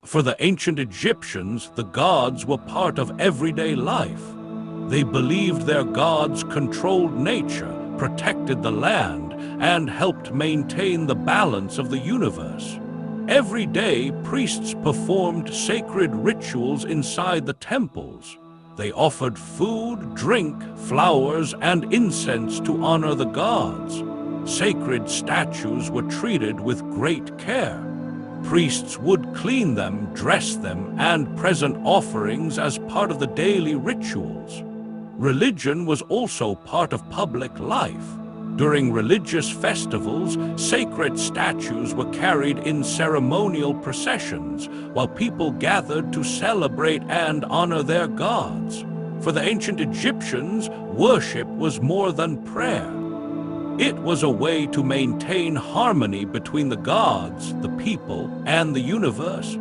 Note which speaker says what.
Speaker 1: For the ancient Egyptians, the gods were part of everyday life. They believed their gods controlled nature, protected the land, and helped maintain the balance of the universe. Every day, priests performed sacred rituals inside the temples. They offered food, drink, flowers, and incense to honor the gods. Sacred statues were treated with great care. Priests would clean them, dress them, and present offerings as part of the daily rituals. Religion was also part of public life. During religious festivals, sacred statues were carried in ceremonial processions, while people gathered to celebrate and honor their gods. For the ancient Egyptians, worship was more than prayer. It was a way to maintain harmony between the gods, the people, and the universe.